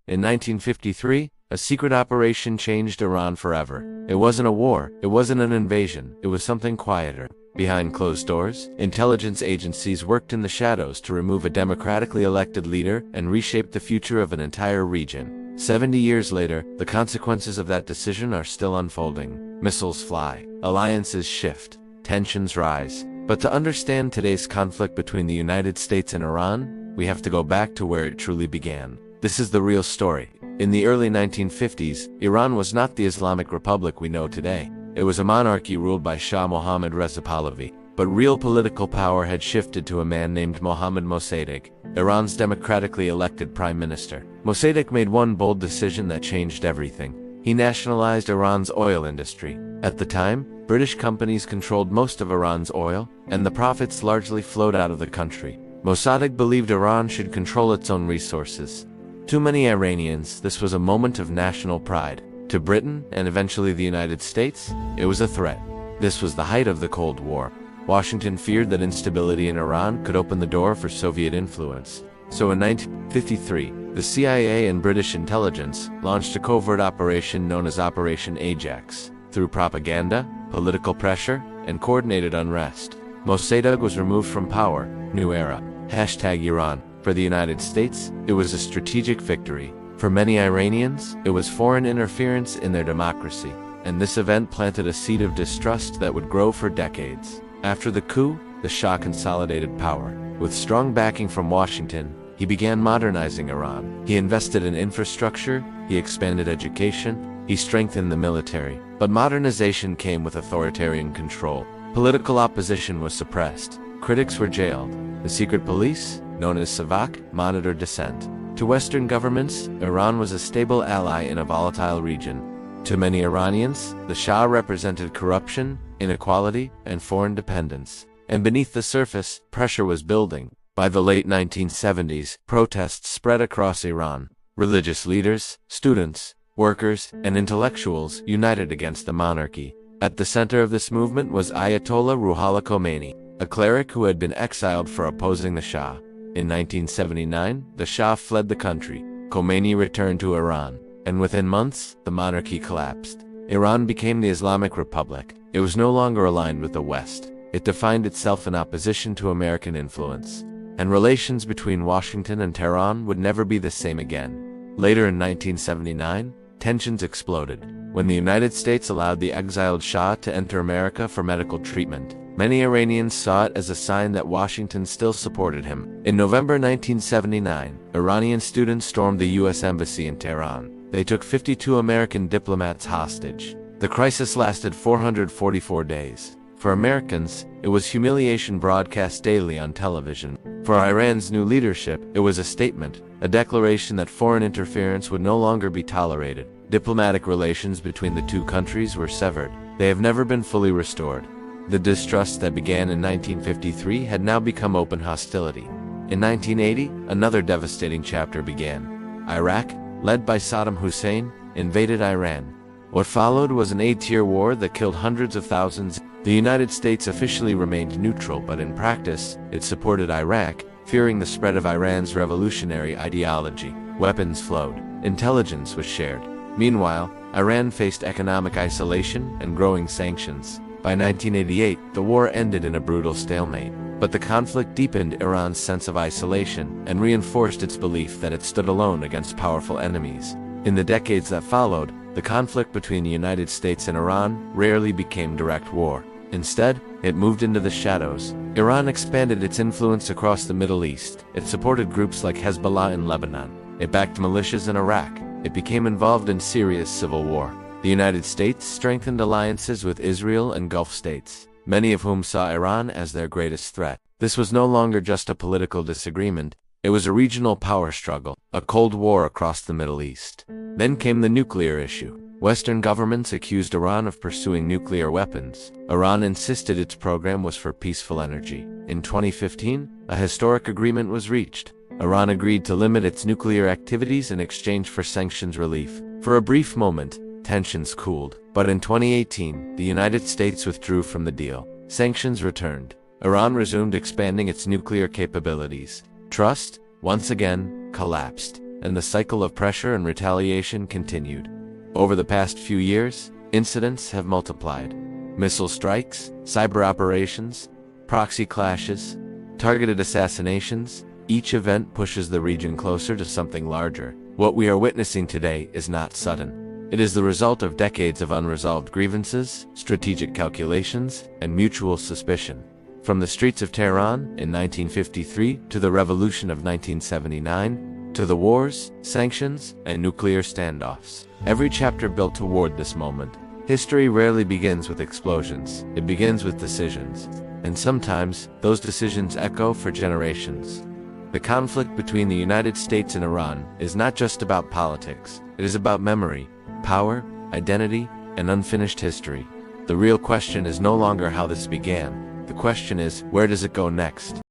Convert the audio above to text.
In 1953, a secret operation changed Iran forever. It wasn't a war, it wasn't an invasion, it was something quieter. Behind closed doors, intelligence agencies worked in the shadows to remove a democratically elected leader and reshape the future of an entire region. 70 years later, the consequences of that decision are still unfolding. Missiles fly, alliances shift, tensions rise. But to understand today's conflict between the United States and Iran, we have to go back to where it truly began. This is the real story. In the early 1950s, Iran was not the Islamic Republic we know today. It was a monarchy ruled by Shah Mohammad Reza Pahlavi. But real political power had shifted to a man named Mohammad Mossadegh, Iran's democratically elected prime minister. Mossadegh made one bold decision that changed everything. He nationalized Iran's oil industry. At the time, British companies controlled most of Iran's oil, and the profits largely flowed out of the country. Mossadegh believed Iran should control its own resources. To many Iranians, this was a moment of national pride. To Britain, and eventually the United States, it was a threat. This was the height of the Cold War. Washington feared that instability in Iran could open the door for Soviet influence. So in 1953, the CIA and British intelligence launched a covert operation known as Operation Ajax. Through propaganda, political pressure, and coordinated unrest, Mossadegh was removed from power. New era. #Iran. For the United States, it was a strategic victory. For many Iranians, it was foreign interference in their democracy, and this event planted a seed of distrust that would grow for decades. After the coup, the Shah consolidated power. With strong backing from Washington, he began modernizing Iran. He invested in infrastructure, he expanded education, he strengthened the military. But modernization came with authoritarian control. Political opposition was suppressed. Critics were jailed. The secret police, known as Savak, monitored dissent. To Western governments, Iran was a stable ally in a volatile region. To many Iranians, the Shah represented corruption, inequality, and foreign dependence. And beneath the surface, pressure was building. By the late 1970s, protests spread across Iran. Religious leaders, students, workers, and intellectuals united against the monarchy. At the center of this movement was Ayatollah Ruhollah Khomeini, a cleric who had been exiled for opposing the Shah. In 1979, the Shah fled the country. Khomeini returned to Iran, and within months, the monarchy collapsed. Iran became the Islamic Republic. It was no longer aligned with the West. It defined itself in opposition to American influence. And relations between Washington and Tehran would never be the same again. Later in 1979, tensions exploded. When the United States allowed the exiled Shah to enter America for medical treatment, many Iranians saw it as a sign that Washington still supported him. In November 1979, Iranian students stormed the U.S. Embassy in Tehran. They took 52 American diplomats hostage. The crisis lasted 444 days. For Americans, it was humiliation broadcast daily on television. For Iran's new leadership, it was a statement, a declaration that foreign interference would no longer be tolerated. Diplomatic relations between the two countries were severed. They have never been fully restored. The distrust that began in 1953 had now become open hostility. In 1980, another devastating chapter began. Iraq, led by Saddam Hussein, invaded Iran. What followed was an 8-year war that killed hundreds of thousands. The United States officially remained neutral, but in practice, it supported Iraq, fearing the spread of Iran's revolutionary ideology. Weapons flowed. Intelligence was shared. Meanwhile, Iran faced economic isolation and growing sanctions. By 1988, the war ended in a brutal stalemate. But the conflict deepened Iran's sense of isolation and reinforced its belief that it stood alone against powerful enemies. In the decades that followed, the conflict between the United States and Iran rarely became direct war. Instead, it moved into the shadows. Iran expanded its influence across the Middle East. It supported groups like Hezbollah in Lebanon. It backed militias in Iraq. It became involved in Syria's civil war. The United States strengthened alliances with Israel and Gulf states, many of whom saw Iran as their greatest threat. This was no longer just a political disagreement. It was a regional power struggle, a Cold War across the Middle East. Then came the nuclear issue. Western governments accused Iran of pursuing nuclear weapons. Iran insisted its program was for peaceful energy. In 2015, a historic agreement was reached. Iran agreed to limit its nuclear activities in exchange for sanctions relief. For a brief moment, tensions cooled. But in 2018, the United States withdrew from the deal. Sanctions returned. Iran resumed expanding its nuclear capabilities. Trust, once again, collapsed. and the cycle of pressure and retaliation continued. Over the past few years, incidents have multiplied. Missile strikes, cyber operations, proxy clashes, targeted assassinations, each event pushes the region closer to something larger. What we are witnessing today is not sudden. It is the result of decades of unresolved grievances, strategic calculations, and mutual suspicion. From the streets of Tehran in 1953 to the revolution of 1979, to the wars, sanctions, and nuclear standoffs, every chapter built toward this moment. History rarely begins with explosions, it begins with decisions. And sometimes, those decisions echo for generations. The conflict between the United States and Iran is not just about politics. It is about memory, power, identity, and unfinished history. The real question is no longer how this began. The question is, where does it go next?